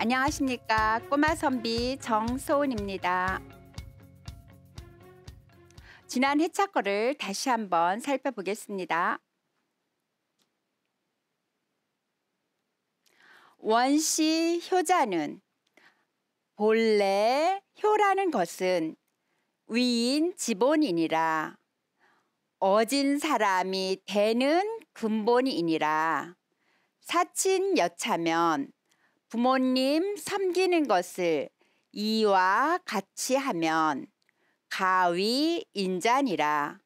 안녕하십니까. 꼬마 선비 정소은입니다. 지난 회차 거를 다시 한번 살펴보겠습니다. 원시 효자는 본래 효라는 것은 위인 지본이니라. 어진 사람이 되는 근본이니라. 사친 여차면 부모님 섬기는 것을 이와 같이 하면 가위 인자니라.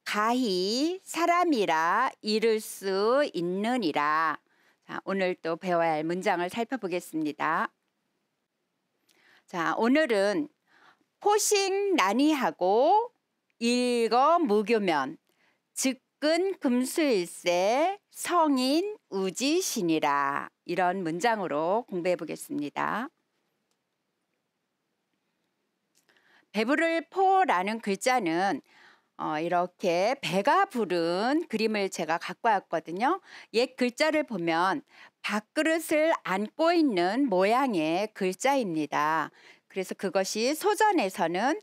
가히 사람이라 이룰 수 있느니라. 자, 오늘 또 배워야 할 문장을 살펴보겠습니다. 자, 오늘은 포식 난이하고 일거 무교면 즉근 금수일세 성인 우지신이라. 이런 문장으로 공부해 보겠습니다. 배부를 포라는 글자는 이렇게 배가 부른 그림을 제가 갖고 왔거든요. 옛 글자를 보면 밥그릇을 안고 있는 모양의 글자입니다. 그래서 그것이 소전에서는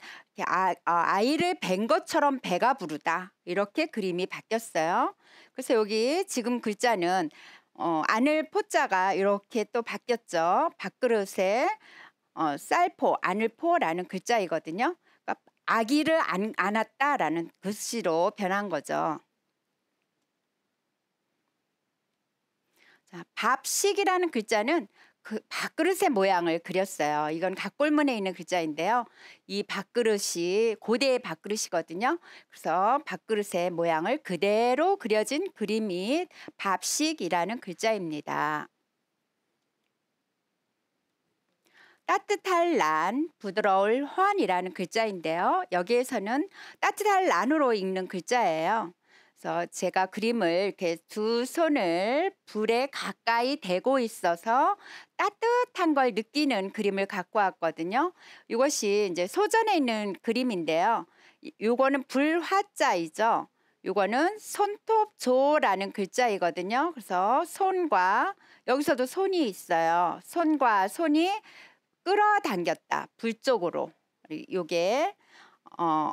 아이를 뵌 것처럼 배가 부르다, 이렇게 그림이 바뀌었어요. 그래서 여기 지금 글자는 안을 포자가 이렇게 또 바뀌었죠. 밥그릇에 쌀포, 안을포라는 글자이거든요. 그러니까 아기를 안았다라는 글씨로 변한 거죠. 자, 밥식이라는 글자는 그 밥그릇의 모양을 그렸어요. 이건 각골문에 있는 글자인데요. 이 밥그릇이 고대의 밥그릇이거든요. 그래서 밥그릇의 모양을 그대로 그려진 그림이 밥식이라는 글자입니다. 따뜻할 란, 부드러울 환이라는 글자인데요. 여기에서는 따뜻할 란으로 읽는 글자예요. 그래서 제가 그림을 이렇게 두 손을 불에 가까이 대고 있어서 따뜻한 걸 느끼는 그림을 갖고 왔거든요. 이것이 이제 소전에 있는 그림인데요. 요거는 불화자이죠. 요거는 손톱조라는 글자이거든요. 그래서 손과, 여기서도 손이 있어요. 손과 손이 끌어당겼다, 불 쪽으로. 요게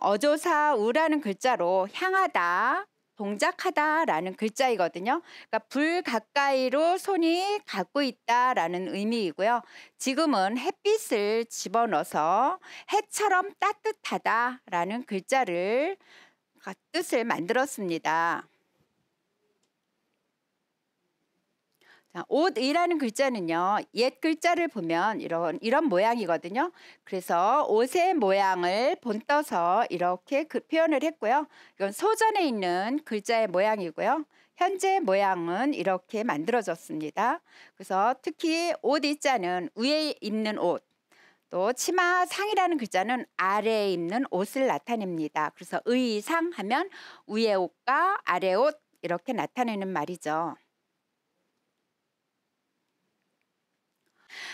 어조사우라는 글자로 향하다, 동작하다라는 글자이거든요. 그러니까 불 가까이로 손이 갖고 있다라는 의미이고요. 지금은 햇빛을 집어넣어서 해처럼 따뜻하다라는 글자를 뜻을 만들었습니다. 자, 옷이라는 글자는요, 옛 글자를 보면 이런 모양이거든요. 그래서 옷의 모양을 본떠서 이렇게 표현을 했고요. 이건 소전에 있는 글자의 모양이고요. 현재 모양은 이렇게 만들어졌습니다. 그래서 특히 옷 이자는 위에 입는 옷, 또 치마 상이라는 글자는 아래에 입는 옷을 나타냅니다. 그래서 의상 하면 위에 옷과 아래 옷, 이렇게 나타내는 말이죠.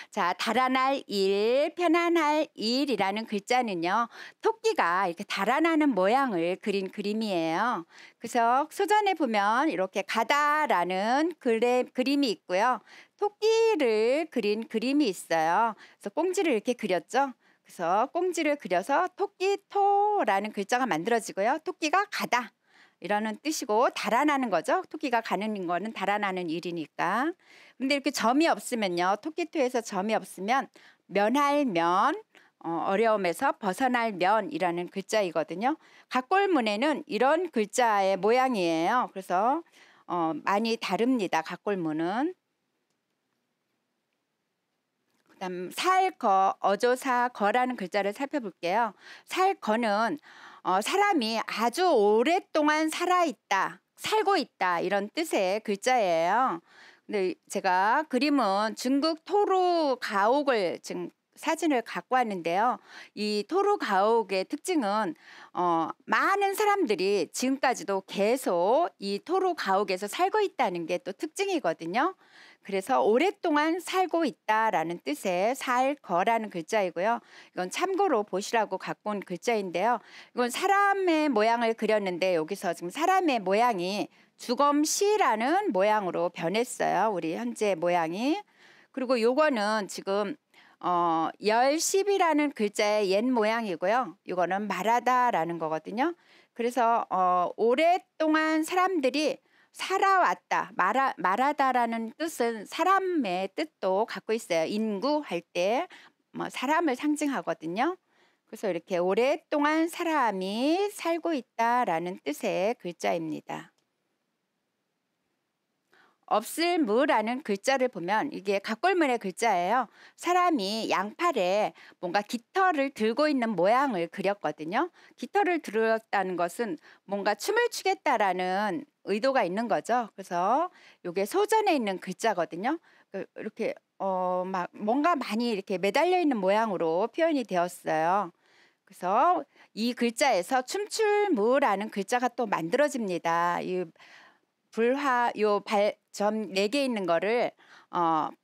자, 달아날 일, 편안할 일이라는 글자는요, 토끼가 이렇게 달아나는 모양을 그린 그림이에요. 그래서 소전에 보면 이렇게 가다라는 그림이 있고요. 토끼를 그린 그림이 있어요. 그래서 꽁지를 이렇게 그렸죠. 그래서 꽁지를 그려서 토끼토라는 글자가 만들어지고요. 토끼가 가다, 이라는 뜻이고 달아나는 거죠. 토끼가 가는 거는 달아나는 일이니까. 근데 이렇게 점이 없으면요, 토끼토에서 점이 없으면 면할 면, 어려움에서 벗어날 면이라는 글자이거든요. 각골문에는 이런 글자의 모양이에요. 그래서 많이 다릅니다. 각골문은. 그다음 살거, 어조사거라는 글자를 살펴볼게요. 살거는 사람이 아주 오랫동안 살아있다, 살고 있다, 이런 뜻의 글자예요. 근데 제가 그림은 중국 토루 가옥을 지금 사진을 갖고 왔는데요. 이 토루 가옥의 특징은 많은 사람들이 지금까지도 계속 이 토루 가옥에서 살고 있다는 게 또 특징이거든요. 그래서 오랫동안 살고 있다라는 뜻의 살거라는 글자이고요. 이건 참고로 보시라고 갖고 온 글자인데요. 이건 사람의 모양을 그렸는데 여기서 지금 사람의 모양이 주검시라는 모양으로 변했어요. 우리 현재 모양이. 그리고 요거는 지금 열십이라는 글자의 옛 모양이고요. 요거는 말하다라는 거거든요. 그래서 오랫동안 사람들이 살아왔다. 말하다라는 뜻은 사람의 뜻도 갖고 있어요. 인구 할 때 뭐 사람을 상징하거든요. 그래서 이렇게 오랫동안 사람이 살고 있다라는 뜻의 글자입니다. 없을무라는 글자를 보면 이게 갑골문의 글자예요. 사람이 양팔에 뭔가 깃털을 들고 있는 모양을 그렸거든요. 깃털을 들었다는 것은 뭔가 춤을 추겠다라는 의도가 있는 거죠. 그래서 이게 소전에 있는 글자거든요. 이렇게 막 뭔가 많이 이렇게 매달려 있는 모양으로 표현이 되었어요. 그래서 이 글자에서 춤출무라는 글자가 또 만들어집니다. 이 불화 요 점 4개 있는 거를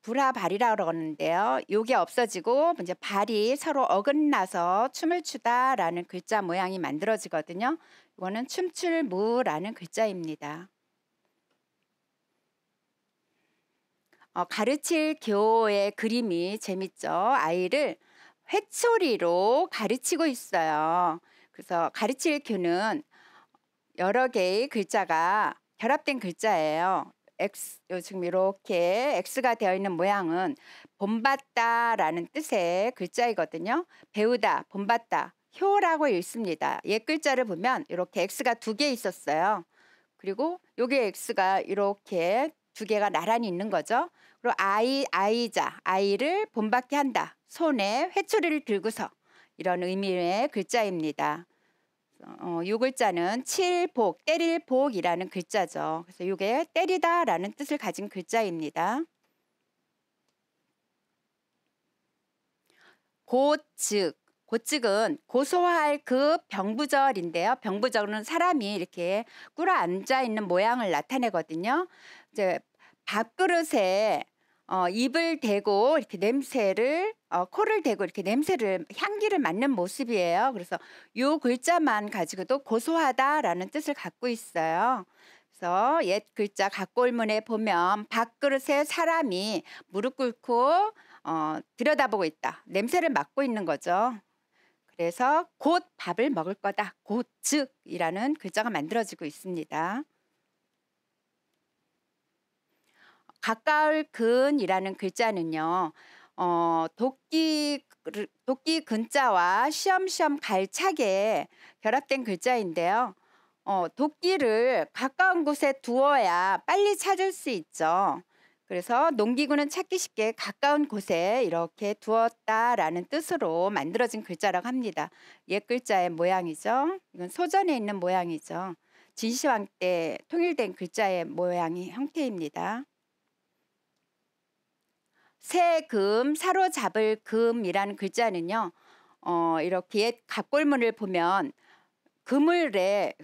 불화발이라고 그러는데요. 요게 없어지고 이제 발이 서로 어긋나서 춤을 추다라는 글자 모양이 만들어지거든요. 이거는 춤출무라는 글자입니다. 가르칠 교의 그림이 재밌죠. 아이를 회초리로 가르치고 있어요. 그래서 가르칠 교는 여러 개의 글자가 결합된 글자예요. 지금 이렇게 X가 되어 있는 모양은 본받다라는 뜻의 글자이거든요. 배우다, 본받다, 효라고 읽습니다. 옛 글자를 보면 이렇게 X가 2개 있었어요. 그리고 요게 X가 이렇게 2개가 나란히 있는 거죠. 그리고 아이자, 아이를 본받게 한다. 손에 회초리를 들고서 이런 의미의 글자입니다. 요 글자는 칠복, 때릴 복이라는 글자죠. 그래서 이게 때리다라는 뜻을 가진 글자입니다. 고즉, 고소할 그 병부절인데요. 병부절은 사람이 이렇게 꿇어 앉아 있는 모양을 나타내거든요. 이제 밥그릇에 입을 대고 이렇게 냄새를 코를 대고 이렇게 향기를 맡는 모습이에요. 그래서 요 글자만 가지고도 고소하다라는 뜻을 갖고 있어요. 그래서 옛 글자 갑골문에 보면 밥그릇에 사람이 무릎 꿇고 들여다보고 있다. 냄새를 맡고 있는 거죠. 그래서 곧 밥을 먹을 거다. 곧즉이라는 글자가 만들어지고 있습니다. 가까울 근이라는 글자는요. 도끼 근자와 시험시험 갈차게 결합된 글자인데요. 도끼를 가까운 곳에 두어야 빨리 찾을 수 있죠. 그래서 농기구는 찾기 쉽게 가까운 곳에 이렇게 두었다라는 뜻으로 만들어진 글자라고 합니다. 옛 글자의 모양이죠. 이건 소전에 있는 모양이죠. 진시황 때 통일된 글자의 모양이 형태입니다. 새금, 사로잡을 금이라는 글자는요. 이렇게 옛 갑골문을 보면 그물을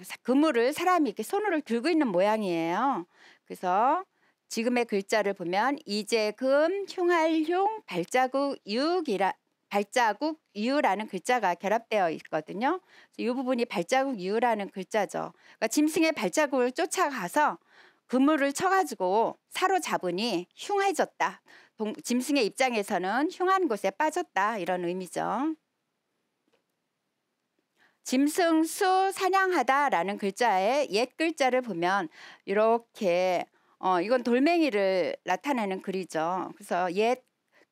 사람이 이렇게 손으로 들고 있는 모양이에요. 그래서 지금의 글자를 보면 이재금, 흉할흉, 발자국유라는 글자가 결합되어 있거든요. 이 부분이 발자국유라는 글자죠. 그러니까 짐승의 발자국을 쫓아가서 그물을 쳐가지고 사로잡으니 흉해졌다. 짐승의 입장에서는 흉한 곳에 빠졌다 이런 의미죠. 짐승수 사냥하다라는 글자의 옛 글자를 보면 이렇게 이건 돌멩이를 나타내는 글이죠. 그래서 옛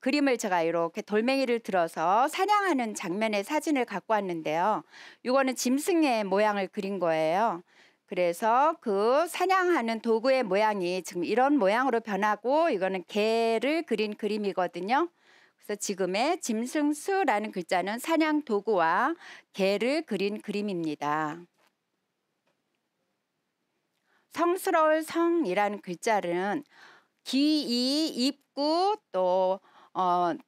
그림을 제가 이렇게 돌멩이를 들어서 사냥하는 장면의 사진을 갖고 왔는데요. 이거는 짐승의 모양을 그린 거예요. 그래서 그 사냥하는 도구의 모양이 지금 이런 모양으로 변하고 이거는 개를 그린 그림이거든요. 그래서 지금의 짐승수라는 글자는 사냥 도구와 개를 그린 그림입니다. 성스러울 성이라는 글자는 기이, 입구, 또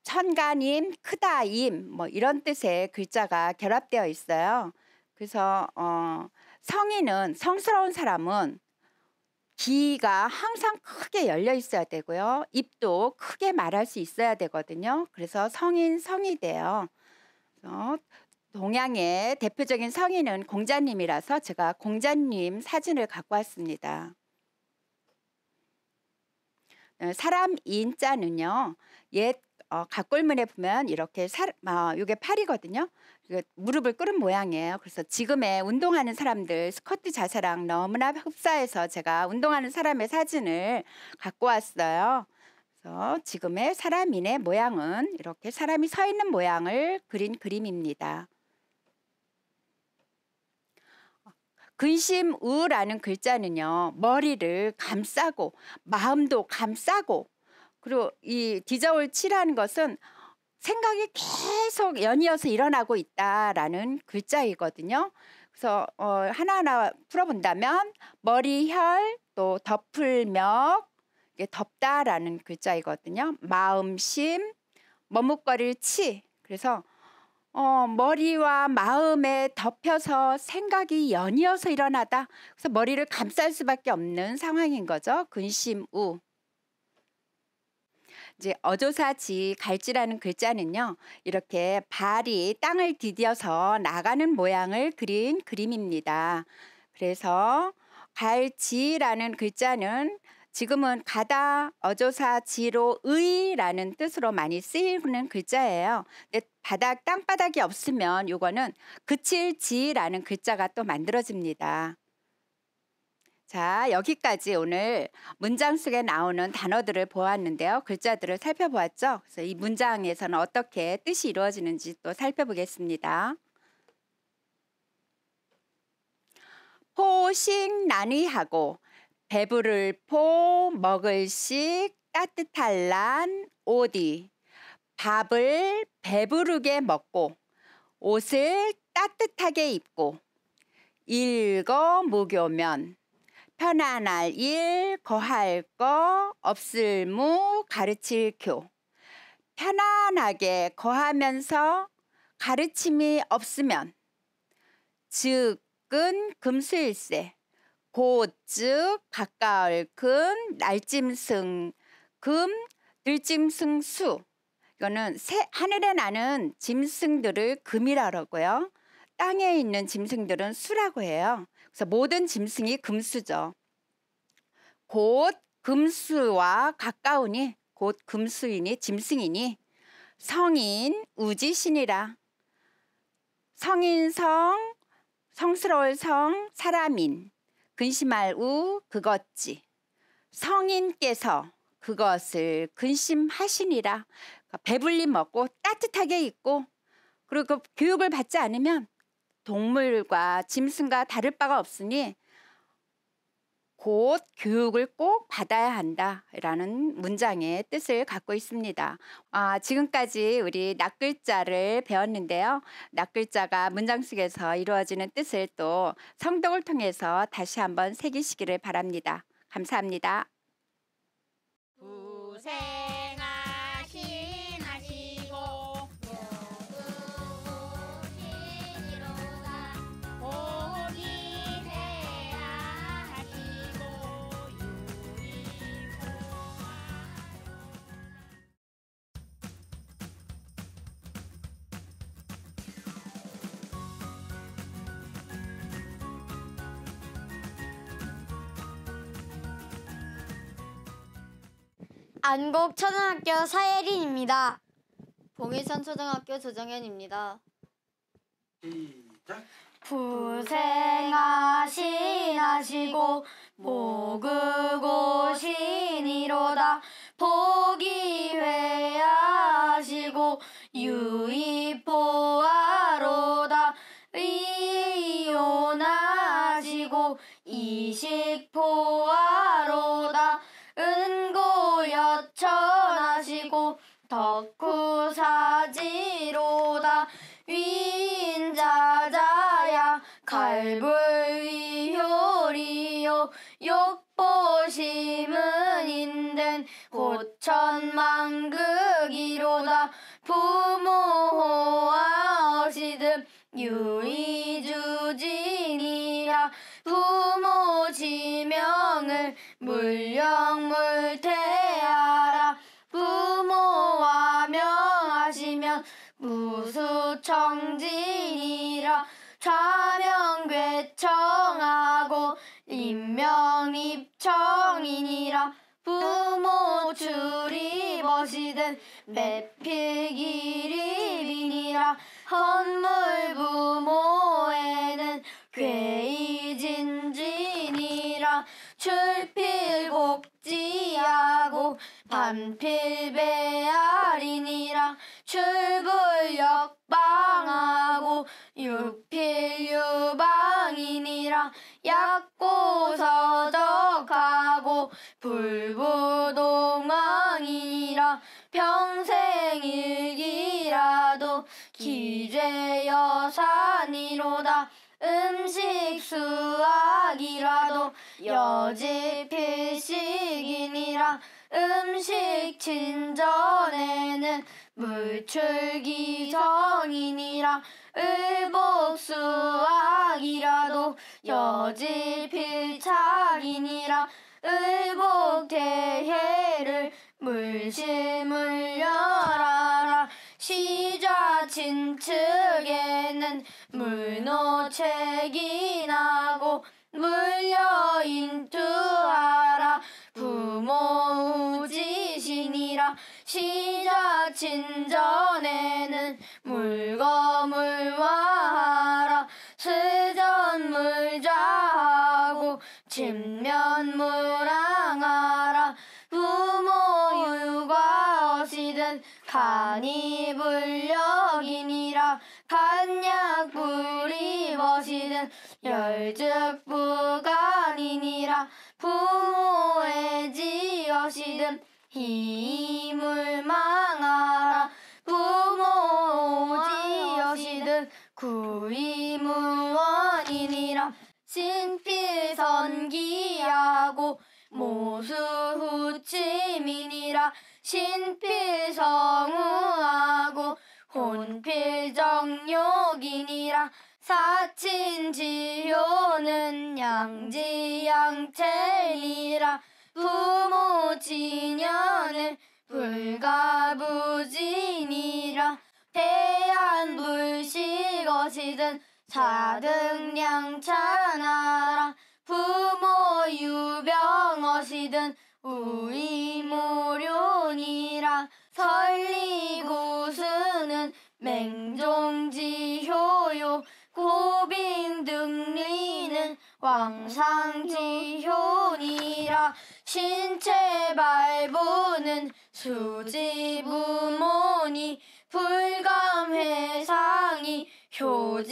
천가님, 크다임 뭐 이런 뜻의 글자가 결합되어 있어요. 그래서 성인은 성스러운 사람은 귀가 항상 크게 열려 있어야 되고요. 입도 크게 말할 수 있어야 되거든요. 그래서 성인, 성이 돼요. 동양의 대표적인 성인은 공자님이라서 제가 공자님 사진을 갖고 왔습니다. 사람 인자는요. 옛 각골문에 보면 이렇게 요게 팔이거든요. 무릎을 꿇은 모양이에요. 그래서 지금의 운동하는 사람들 스쿼트 자세랑 너무나 흡사해서 제가 운동하는 사람의 사진을 갖고 왔어요. 그래서 지금의 사람인의 모양은 이렇게 사람이 서 있는 모양을 그린 그림입니다. 근심우라는 글자는요. 머리를 감싸고 마음도 감싸고, 그리고 이 디저울치라는 것은 생각이 계속 연이어서 일어나고 있다라는 글자이거든요. 그래서 하나하나 풀어본다면 머리혈, 또 덮을멱, 이게 덮다라는 글자이거든요. 마음심, 머뭇거릴 치. 그래서 머리와 마음에 덮여서 생각이 연이어서 일어나다. 그래서 머리를 감쌀 수밖에 없는 상황인 거죠. 근심우. 이제 어조사지 갈지라는 글자는요. 이렇게 발이 땅을 디뎌서 나가는 모양을 그린 그림입니다. 그래서 갈지라는 글자는 지금은 가다, 어조사, 지로, 의라는 뜻으로 많이 쓰이는 글자예요. 근데 땅바닥이 없으면 요거는 그칠지라는 글자가 또 만들어집니다. 자, 여기까지 오늘 문장 속에 나오는 단어들을 보았는데요. 글자들을 살펴보았죠. 그래서 이 문장에서는 어떻게 뜻이 이루어지는지 또 살펴보겠습니다. 포식 난의하고 배부를 포 먹을 식 따뜻할란 오디. 밥을 배부르게 먹고 옷을 따뜻하게 입고 일거 무교면 편안할 일 거할 거 없을 무 가르칠 교. 편안하게 거하면서 가르침이 없으면 즉은 금수일세. 곧,즉 가까울 근 날짐승 금 들짐승수. 이거는 하늘에 나는 짐승들을 금이라고요. 땅에 있는 짐승들은 수라고 해요. 그래서 모든 짐승이 금수죠. 곧 금수와 가까우니, 곧 금수이니 짐승이니 성인 우지신이라. 성인성, 성스러울 성, 사람인. 근심할 우 그것지. 성인께서 그것을 근심하시니라. 그러니까 배불리 먹고 따뜻하게 입고, 그리고 교육을 받지 않으면 동물과 짐승과 다를 바가 없으니 곧 교육을 꼭 받아야 한다라는 문장의 뜻을 갖고 있습니다. 지금까지 우리 낱글자를 배웠는데요. 낱글자가 문장 속에서 이루어지는 뜻을 또 성독을 통해서 다시 한번 새기시기를 바랍니다. 감사합니다. 안곡초등학교 서예린입니다. 봉일선초등학교 조정현입니다. 시작. 부생하시나시고 모그고신이로다. 보기회하시고 유의포하로다. 의이혼하시고 이식포하로다. 은고여천하시고 덕후사지로다. 위인자자야 갈불위효리요. 욕보심은 인된 고천만극이로다. 부모호와 어시듬 유의주진이라. 부모 지명을 물령물태하라. 부모와 명하시면 무수청진이라. 좌명괴청하고 임명입청이니라. 부모 두리버시든 매필기리비니라 헌물 부모에는 괴이진진이라 출필곡지하고 반필배알이니라 출불역방하고 유필유방이니라 약고서적하고 불부동왕이니라 평생일기라도 기죄여산이로다 음식수학이라도 여지필식이니라 음식친전에는 물출기정이니라 을복수학이라도 여지필착이니라 을복대해를 물실물려라라 시좌친측에는 물노책이 나고 물려인투하라 부모우지신이라 시자친전에는 물거물화하라 스전물좌하고 진면물항하라 부모유과어시든 간이불력이니라 간약불이버시든 열즉부간이니라 부모애지여시든 희물망하라 부모지여시든 구이무원이니라 신필선기하고 모수후침이니라 신필성우하고 혼필정욕이니라 사친지효는 양지양체니라 부모지녀는 불가부지니라 대안불식어시든 사등량찬하라 부모유병어시든 우이무료니라 설리구스는 맹종지효요 고빙등리는 왕상지효니라 신체발부는 수지부모니 불감회상이 효지시아니라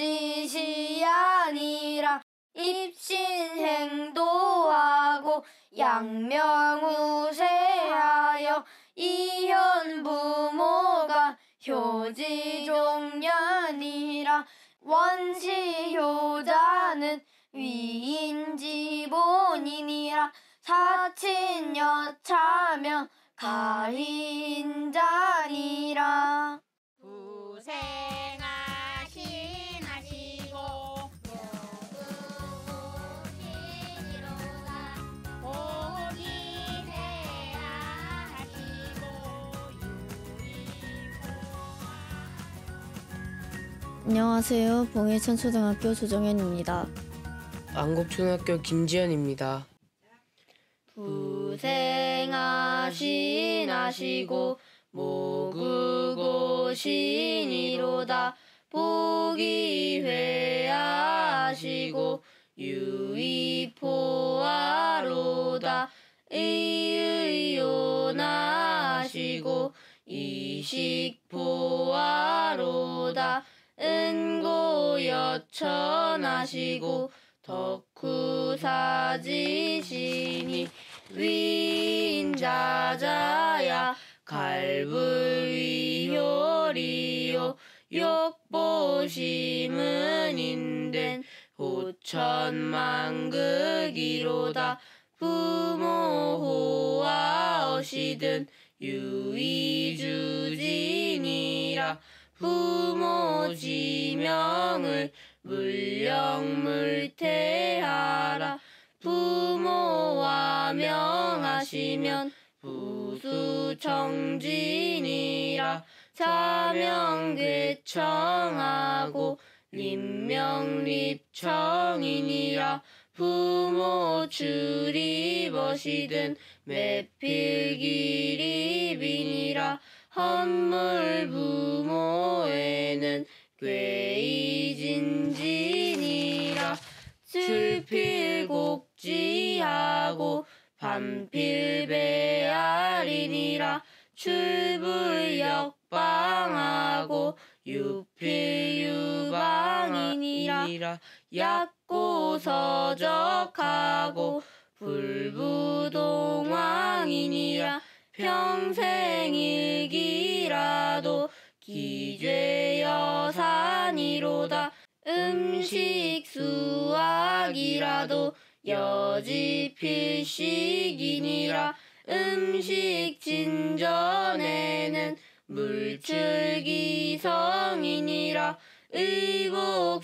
입신행도하고 양명우세하여 이현부모가 효지종년이라 원시효자는 위인지본이니라 사친여차면 가인자니라 고생하시고 복이세야 하시고 안녕하세요. 봉해천초등학교 조정현입니다. 안국초등학교 김지현입니다. 부생하시고 모국오시니로다 보기회하시고 유의포하로다 의의요나하시고 이식포하로다 은고여천하시고 덕후사지시니 위인자자야 갈불위효리요 욕보심은 인된 호천만극이로다 부모호하어시든 유의주진이라 부모지명을 물령물태하라 부모와 명하시면 부수청진이라 사명괴청하고 립명립청이니라 부모 출입하시든 매필기립이니라. 헌물 부모에는 꾀이진지니라. 출필곡지하고 반필배알이니라. 출불역방하고 유필유방이니라. 약고서적하고 불부동왕이니라. 평생일기라도 기죄여산이로다. 음식수학이라도 여지필식이니라. 음식진전에는 물출기성이니라. 의복수학이라도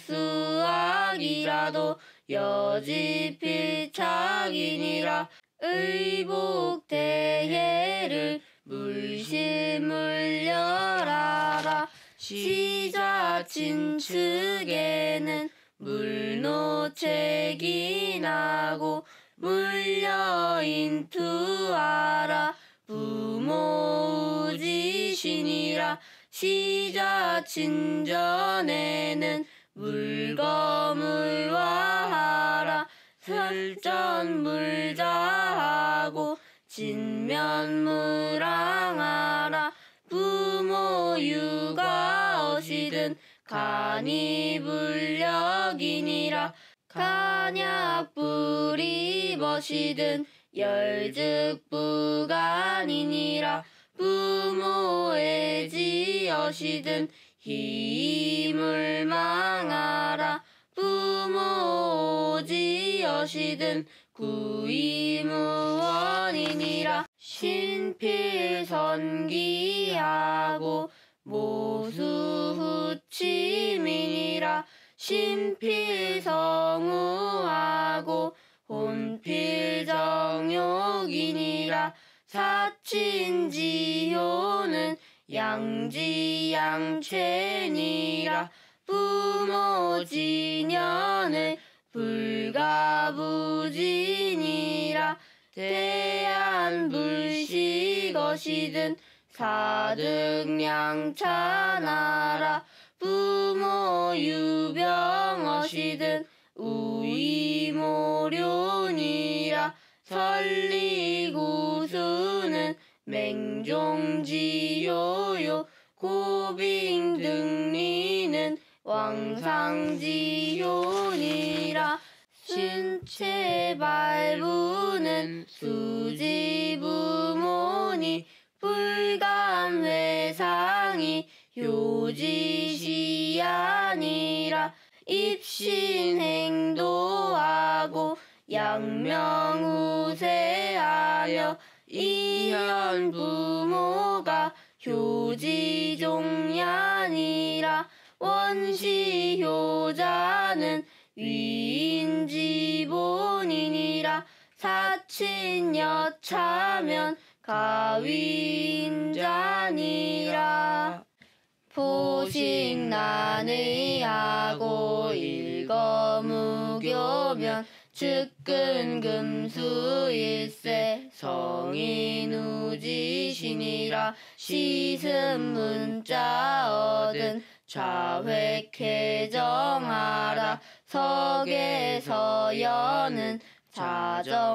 여지필착이니라. 의복대해를 물실물려라라. 시자친측에는 물노책이 나고 물려인투하라. 부모우지시니라. 시자친전에는 물거물화하라. 설전물자하고 진면무랑하라. 부모유가어시든 간이불력이니라. 간약불이버시든 열즉부간이니라. 부모애지어시든 희물망하라. 부모오지어시든 구이무원이니라. 신필선기하고 모수후침이니라. 신필성우하고 혼필정욕이니라. 사친지효는 양지양체니라. 부모진연을 불가부지니라. 대안불식어시든 사득량차나라. 부모유병어시든 우이모료니라. 설리구수는 맹종지요요. 고빙등리는 왕상지요니라. 신체발부는 수지부모니. 불감회상이 요지시아니라. 입신행도하고 양명우세하며 이현부모가 효지종야니라. 원시효자는 위인지본이니라. 사친여차면 가위인자니라. 포식난의하고 일거무교면 측근금수일세 성인우지시니라. 시승문자 얻은 좌획회정하라. 석에서여는 자정기면하라.